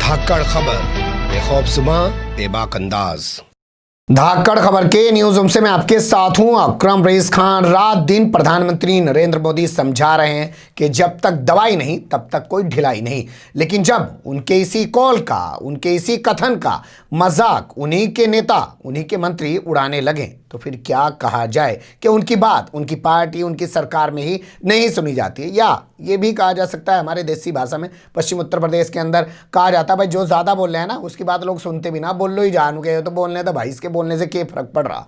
धाकड़ खबर बेखौफसमा बेबाक अंदाज। धाकड़ खबर के न्यूज रूम से मैं आपके साथ हूं अकरम रईस खान। रात दिन प्रधानमंत्री नरेंद्र मोदी समझा रहे हैं कि जब तक दवाई नहीं तब तक कोई ढिलाई नहीं, लेकिन जब उनके इसी कॉल का, उनके इसी कथन का मजाक उन्हीं के नेता, उन्हीं के मंत्री उड़ाने लगे तो फिर क्या कहा जाए कि उनकी बात उनकी पार्टी, उनकी सरकार में ही नहीं सुनी जाती है। या ये भी कहा जा सकता है, हमारे देसी भाषा में पश्चिम उत्तर प्रदेश के अंदर कहा जाता है, भाई जो ज़्यादा बोल रहे हैं ना उसकी बात लोग सुनते भी ना, बोल लो ही जानू के तो बोलने तो भाई, इसके बोलने से क्या फर्क पड़ रहा।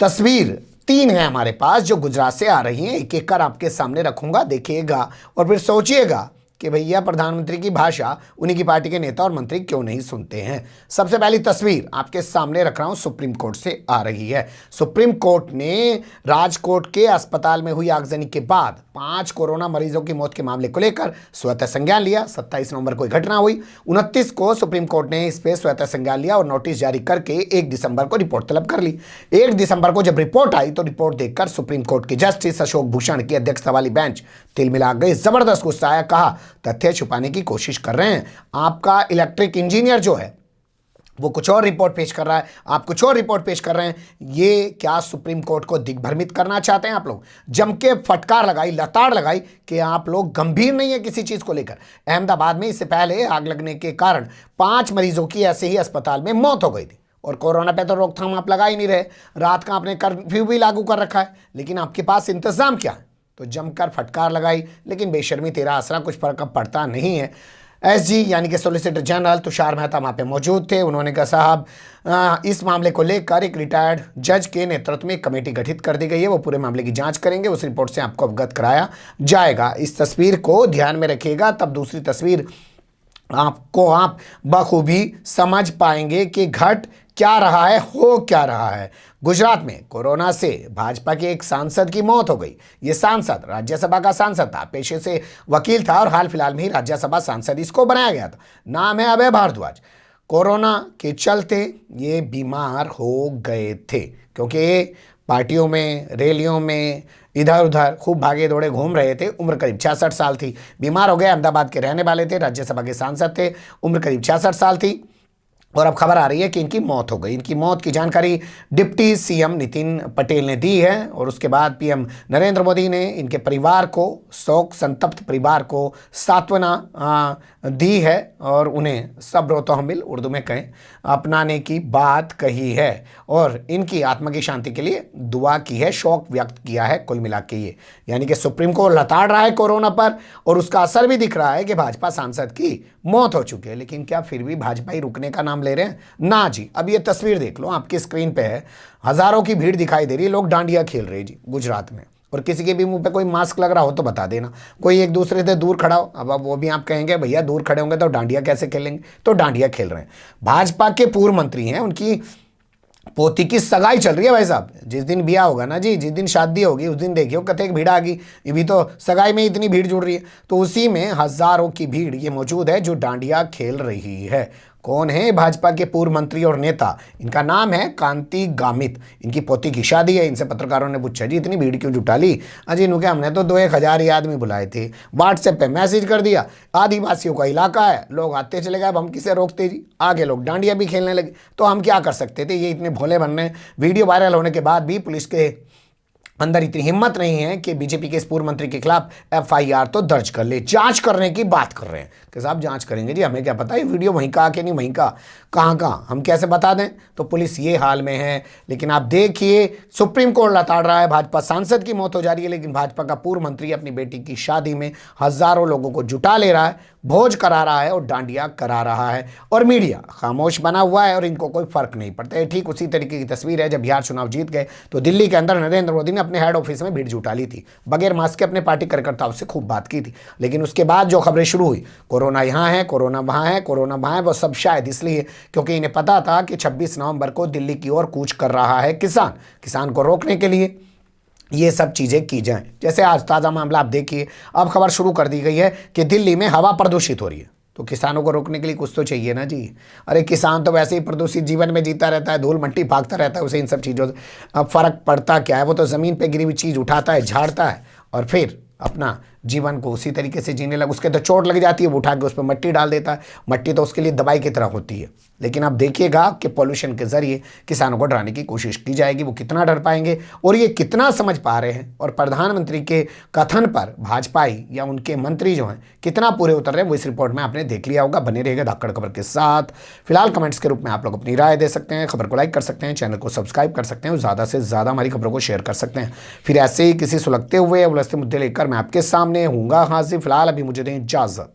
तस्वीर 3 है हमारे पास जो गुजरात से आ रही हैं, एक एक कर आपके सामने रखूंगा, देखिएगा और फिर सोचिएगा कि भैया प्रधानमंत्री की भाषा उन्हीं की पार्टी के नेता और मंत्री क्यों नहीं सुनते हैं। सबसे पहली तस्वीर आपके सामने रख रहा हूं, सुप्रीम कोर्ट से आ रही है। सुप्रीम कोर्ट ने राजकोट के अस्पताल में हुई आगजनी के बाद 5 कोरोना मरीजों की मौत के मामले को लेकर स्वतः संज्ञान लिया। 27 नवंबर को घटना हुई, 29 को सुप्रीम कोर्ट ने इस पर स्वतः संज्ञान लिया और नोटिस जारी करके 1 दिसंबर को रिपोर्ट तलब कर ली। 1 दिसंबर को जब रिपोर्ट आई तो रिपोर्ट देखकर सुप्रीम कोर्ट के जस्टिस अशोक भूषण की अध्यक्षता वाली बेंच तिलमिला गई, जबरदस्त गुस्सा आया, कहा तथ्य छुपाने की कोशिश कर रहे हैं। आपका इलेक्ट्रिक इंजीनियर जो है वो कुछ और रिपोर्ट पेश कर रहा है, आप कुछ और रिपोर्ट पेश कर रहे हैं। ये क्या सुप्रीम कोर्ट को दिग्भ्रमित करना चाहते हैं आप लोग? जम के फटकार लगाई, लताड़ लगाई कि आप लोग गंभीर नहीं है किसी चीज को लेकर। अहमदाबाद में इससे पहले आग लगने के कारण 5 मरीजों की ऐसे ही अस्पताल में मौत हो गई थी और कोरोना पे तो रोकथाम आप लगा ही नहीं रहे। रात का आपने कर्फ्यू भी लागू कर रखा है, लेकिन आपके पास इंतजाम क्या है? तो जमकर फटकार लगाई, लेकिन बेशर्मी तेरा आसरा, कुछ फर्क पड़ता नहीं है। एसजी यानी कि सॉलिसिटर जनरल तुषार मेहता वहाँ पे मौजूद थे। उन्होंने कहा साहब इस मामले को लेकर एक रिटायर्ड जज के नेतृत्व में एक कमेटी गठित कर दी गई है, वो पूरे मामले की जांच करेंगे, उस रिपोर्ट से आपको अवगत कराया जाएगा। इस तस्वीर को ध्यान में रखिएगा, तब दूसरी तस्वीर आप बखूबी समझ पाएंगे कि घट क्या रहा है, हो क्या रहा है। गुजरात में कोरोना से भाजपा के एक सांसद की मौत हो गई। ये सांसद राज्यसभा का सांसद था, पेशे से वकील था और हाल फिलहाल में ही राज्यसभा सांसद इसको बनाया गया था। नाम है अभय भारद्वाज। कोरोना के चलते ये बीमार हो गए थे क्योंकि पार्टियों में, रैलियों में इधर उधर खूब भागे दौड़े घूम रहे थे। उम्र करीब 66 साल थी, बीमार हो गए। अहमदाबाद के रहने वाले थे, राज्यसभा के सांसद थे, उम्र करीब 66 साल थी और अब खबर आ रही है कि इनकी मौत हो गई। इनकी मौत की जानकारी डिप्टी सीएम नितिन पटेल ने दी है और उसके बाद पीएम नरेंद्र मोदी ने इनके परिवार को, शोक संतप्त परिवार को सांत्वना दी है और उन्हें सब्र तहम्मुल, उर्दू में कहें, अपनाने की बात कही है और इनकी आत्मा की शांति के लिए दुआ की है, शोक व्यक्त किया है। कुल मिला के ये यानी कि सुप्रीम कोर्ट लताड़ रहा है कोरोना पर और उसका असर भी दिख रहा है कि भाजपा सांसद की मौत हो चुकी है, लेकिन क्या फिर भी भाजपा ही रुकने का नाम ले रहे हैं? ना जी। अब ये तस्वीर देख लो, आपकी स्क्रीन पे है, हजारों की भीड़ दिखाई दे रही है, लोग डांडिया खेल रहे हैं जी गुजरात में। और किसी के भी मुंह पे कोई मास्क लग रहा हो तो बता देना, कोई एक दूसरे से दूर खड़ा हो। अब वो भी आप कहेंगे भैया दूर खड़े होंगे तो डांडिया कैसे खेलेंगे? तो डांडिया खेल रहे हैं। भाजपा के पूर्व मंत्री हैं, उनकी पोती की सगाई चल रही है भाई साहब। जिस दिन ब्याह होगा ना जी, जिस दिन शादी होगी उस दिन देखियो कतई भीड़ आ गई। ये भी तो सगाई में इतनी भीड़ जुड़ रही है, तो उसी में हजारों की भीड़ ये मौजूद है जो डांडिया खेल रही है। कौन है? भाजपा के पूर्व मंत्री और नेता, इनका नाम है कांति गामित। इनकी पोती की शादी है। इनसे पत्रकारों ने पूछा जी इतनी भीड़ क्यों जुटा ली? अजी इन्होंने हमने तो 2-1 हजार ही आदमी बुलाए थे, व्हाट्सएप पे मैसेज कर दिया, आदिवासियों का इलाका है, लोग आते चले गए, अब हम किसे रोकते जी? आगे लोग डांडिया भी खेलने लगे, तो हम क्या कर सकते थे? ये इतने भोले बन रहे हैं। वीडियो वायरल होने के बाद भी पुलिस के अंदर इतनी हिम्मत नहीं है कि बीजेपी के इस पूर्व मंत्री के खिलाफ एफआईआर तो दर्ज कर ले। जांच करने की बात कर रहे हैं कि साहब जांच करेंगे जी, हमें क्या पता ये वीडियो वहीं का कि नहीं वहीं का, कहाँ हम कैसे बता दें? तो पुलिस ये हाल में है। लेकिन आप देखिए सुप्रीम कोर्ट लताड़ रहा है, भाजपा सांसद की मौत हो जा रही है, लेकिन भाजपा का पूर्व मंत्री अपनी बेटी की शादी में हजारों लोगों को जुटा ले रहा है, भोज करा रहा है और डांडिया करा रहा है और मीडिया खामोश बना हुआ है और इनको कोई फर्क नहीं पड़ता है। ठीक उसी तरीके की तस्वीर है जब बिहार चुनाव जीत गए तो दिल्ली के अंदर नरेंद्र मोदी ने अपने हेड ऑफिस में भीड़ जुटा ली थी, बगैर मास्क के अपने पार्टी कार्यकर्ताओं से खूब बात की थी। लेकिन उसके बाद जो खबरें शुरू हुई, कोरोना यहाँ है, कोरोना वहाँ है, कोरोना वहाँ है, वो सब शायद इसलिए क्योंकि इन्हें पता था कि 26 नवंबर को दिल्ली की ओर कूच कर रहा है किसान को रोकने के लिए ये सब चीज़ें की जाएं। जैसे आज ताज़ा मामला आप देखिए, अब खबर शुरू कर दी गई है कि दिल्ली में हवा प्रदूषित हो रही है, तो किसानों को रोकने के लिए कुछ तो चाहिए ना जी। अरे किसान तो वैसे ही प्रदूषित जीवन में जीता रहता है, धूल मट्टी भागता रहता है, उसे इन सब चीज़ों से अब फ़र्क पड़ता क्या है? वो तो ज़मीन पे गिरी हुई चीज़ उठाता है, झाड़ता है और फिर अपना जीवन को उसी तरीके से जीने लगा। उसके तो चोट लग जाती है, वो उठा के उस पर मट्टी डाल देता है। मट्टी तो उसके लिए दवाई की तरह होती है। लेकिन आप देखिएगा कि पॉल्यूशन के जरिए किसानों को डराने की कोशिश की जाएगी। वो कितना डर पाएंगे और ये कितना समझ पा रहे हैं, और प्रधानमंत्री के कथन पर भाजपाई या उनके मंत्री जो हैं कितना पूरे उतर रहे हैं, वो इस रिपोर्ट में आपने देख लिया होगा। बने रहेगा धाकड़ खबर के साथ। फिलहाल कमेंट्स के रूप में आप लोग अपनी राय दे सकते हैं, खबर को लाइक कर सकते हैं, चैनल को सब्सक्राइब कर सकते हैं और ज़्यादा से ज़्यादा हमारी खबरों को शेयर कर सकते हैं। फिर ऐसे ही किसी सुलगते हुए या उलझते मुद्दे लेकर मैं आपके सामने हूँगा हाजिर। फिलहाल अभी मुझे दें इजाज़त।